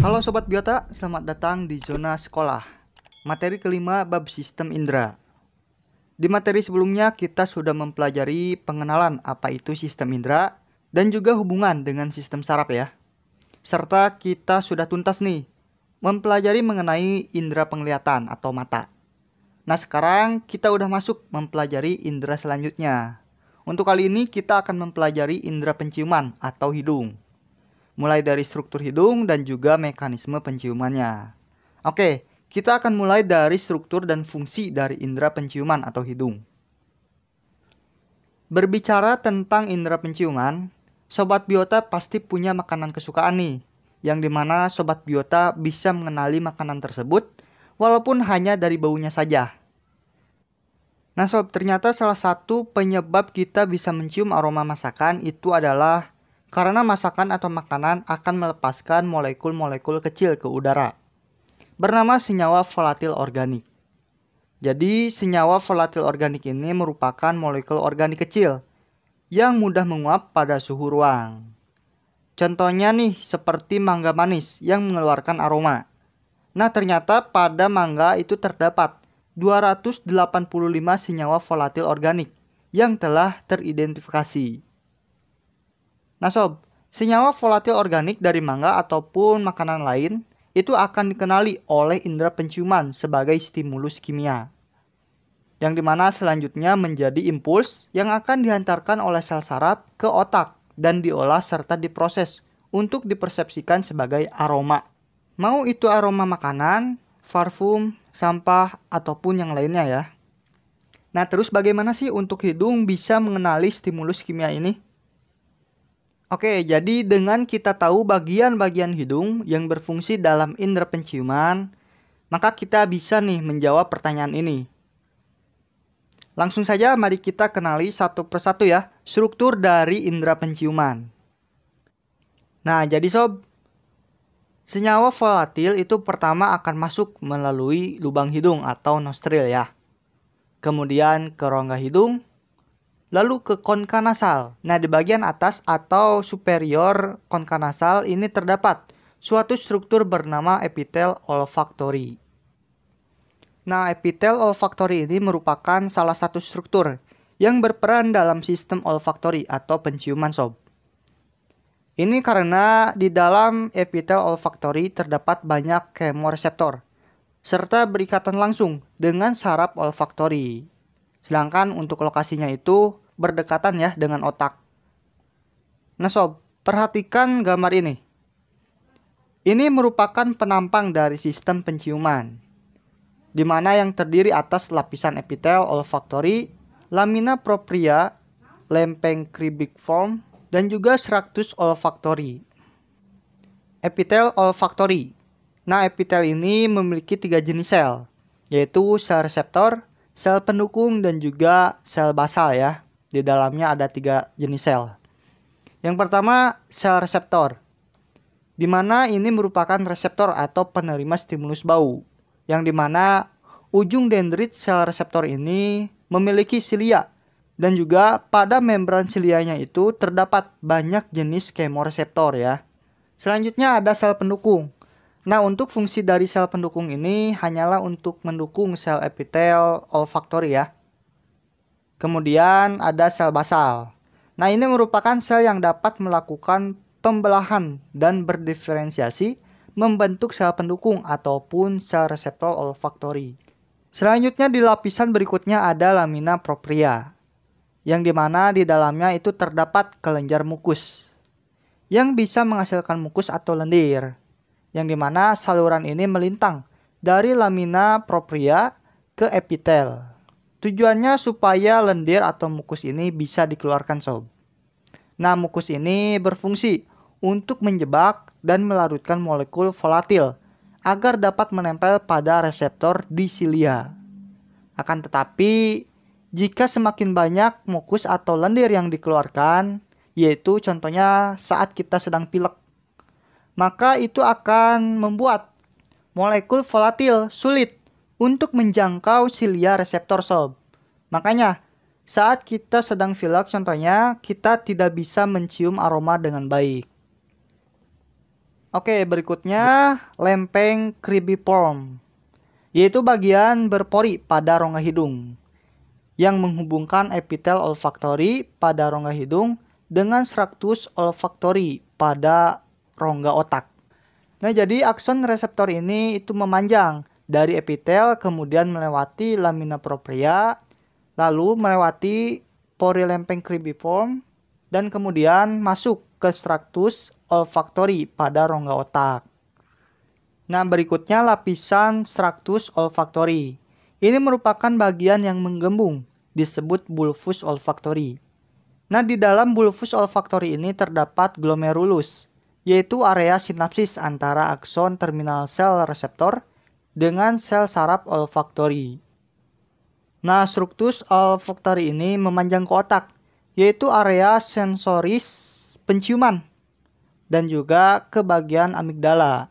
Halo Sobat Biota, selamat datang di Zona Sekolah. Materi kelima bab sistem indera. Di materi sebelumnya kita sudah mempelajari pengenalan apa itu sistem indera dan juga hubungan dengan sistem saraf ya. Serta kita sudah tuntas nih mempelajari mengenai indera penglihatan atau mata. Nah sekarang kita udah masuk mempelajari indera selanjutnya. Untuk kali ini kita akan mempelajari indera penciuman atau hidung. Mulai dari struktur hidung dan juga mekanisme penciumannya. Oke, kita akan mulai dari struktur dan fungsi dari indera penciuman atau hidung. Berbicara tentang indera penciuman, Sobat Biota pasti punya makanan kesukaan nih, yang dimana Sobat Biota bisa mengenali makanan tersebut walaupun hanya dari baunya saja. Nah sob, ternyata salah satu penyebab kita bisa mencium aroma masakan itu adalah karena masakan atau makanan akan melepaskan molekul-molekul kecil ke udara, bernama senyawa volatil organik. Jadi senyawa volatil organik ini merupakan molekul organik kecil yang mudah menguap pada suhu ruang. Contohnya nih seperti mangga manis yang mengeluarkan aroma. Nah ternyata pada mangga itu terdapat 285 senyawa volatil organik yang telah teridentifikasi. Nah sob, senyawa volatil organik dari mangga ataupun makanan lain itu akan dikenali oleh indera penciuman sebagai stimulus kimia. Yang dimana selanjutnya menjadi impuls yang akan dihantarkan oleh sel saraf ke otak dan diolah serta diproses untuk dipersepsikan sebagai aroma. Mau itu aroma makanan, parfum, sampah, ataupun yang lainnya ya. Nah terus bagaimana sih untuk hidung bisa mengenali stimulus kimia ini? Oke, jadi dengan kita tahu bagian-bagian hidung yang berfungsi dalam indera penciuman, maka kita bisa nih menjawab pertanyaan ini. Langsung saja mari kita kenali satu persatu ya, struktur dari indera penciuman. Nah, jadi sob, senyawa volatil itu pertama akan masuk melalui lubang hidung atau nostril ya. Kemudian ke rongga hidung, lalu ke konka nasal. Nah, di bagian atas atau superior konka nasal ini terdapat suatu struktur bernama epitel olfaktori. Nah, epitel olfaktori ini merupakan salah satu struktur yang berperan dalam sistem olfaktori atau penciuman sob. Ini karena di dalam epitel olfaktori terdapat banyak kemoreseptor serta berikatan langsung dengan saraf olfaktori. Sedangkan untuk lokasinya itu berdekatan ya dengan otak. Nah sob, perhatikan gambar ini. Ini merupakan penampang dari sistem penciuman, di mana yang terdiri atas lapisan epitel olfaktori, lamina propria, lempeng cribriform, dan juga struktus olfaktori. Epitel olfaktori. Nah, epitel ini memiliki 3 jenis sel, yaitu sel reseptor, sel pendukung, dan juga sel basal ya. Di dalamnya ada 3 jenis sel. Yang pertama, sel reseptor, di mana ini merupakan reseptor atau penerima stimulus bau, yang dimana ujung dendrit sel reseptor ini memiliki silia, dan juga pada membran silianya itu terdapat banyak jenis kemoreseptor ya. Selanjutnya ada sel pendukung. Nah, untuk fungsi dari sel pendukung ini hanyalah untuk mendukung sel epitel olfaktori ya. Kemudian ada sel basal. Nah, ini merupakan sel yang dapat melakukan pembelahan dan berdiferensiasi membentuk sel pendukung ataupun sel reseptor olfaktori. Selanjutnya di lapisan berikutnya ada lamina propria, yang dimana di dalamnya itu terdapat kelenjar mukus yang bisa menghasilkan mukus atau lendir, yang dimana saluran ini melintang dari lamina propria ke epitel. Tujuannya supaya lendir atau mukus ini bisa dikeluarkan sob. Nah, mukus ini berfungsi untuk menjebak dan melarutkan molekul volatil agar dapat menempel pada reseptor di silia. Akan tetapi, jika semakin banyak mukus atau lendir yang dikeluarkan, yaitu contohnya saat kita sedang pilek, maka itu akan membuat molekul volatil sulit untuk menjangkau silia reseptor sob. Makanya saat kita sedang pilek contohnya kita tidak bisa mencium aroma dengan baik. Oke, berikutnya lempeng cribriform, yaitu bagian berpori pada rongga hidung yang menghubungkan epitel olfaktori pada rongga hidung dengan struktus olfaktori pada rongga otak. Nah, jadi akson reseptor ini itu memanjang dari epitel, kemudian melewati lamina propria, lalu melewati pori lempeng cribriform, dan kemudian masuk ke struktus olfaktori pada rongga otak. Nah, berikutnya lapisan struktus olfaktori. Ini merupakan bagian yang menggembung, disebut bulbus olfaktori. Nah, di dalam bulbus olfaktori ini terdapat glomerulus, yaitu area sinapsis antara akson terminal sel reseptor dengan sel saraf olfaktori. Nah, struktus olfaktori ini memanjang ke otak, yaitu area sensoris penciuman, dan juga ke bagian amigdala,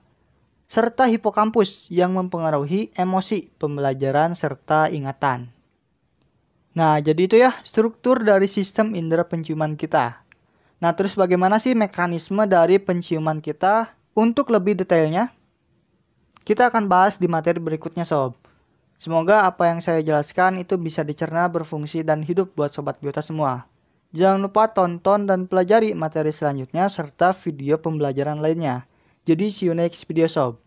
serta hipokampus yang mempengaruhi emosi, pembelajaran, serta ingatan. Nah, jadi itu ya struktur dari sistem indera penciuman kita. Nah, terus bagaimana sih mekanisme dari penciuman kita? Untuk lebih detailnya, kita akan bahas di materi berikutnya, Sob. Semoga apa yang saya jelaskan itu bisa dicerna, berfungsi, dan hidup buat Sobat Biota semua. Jangan lupa tonton dan pelajari materi selanjutnya serta video pembelajaran lainnya. Jadi see you next video, Sob.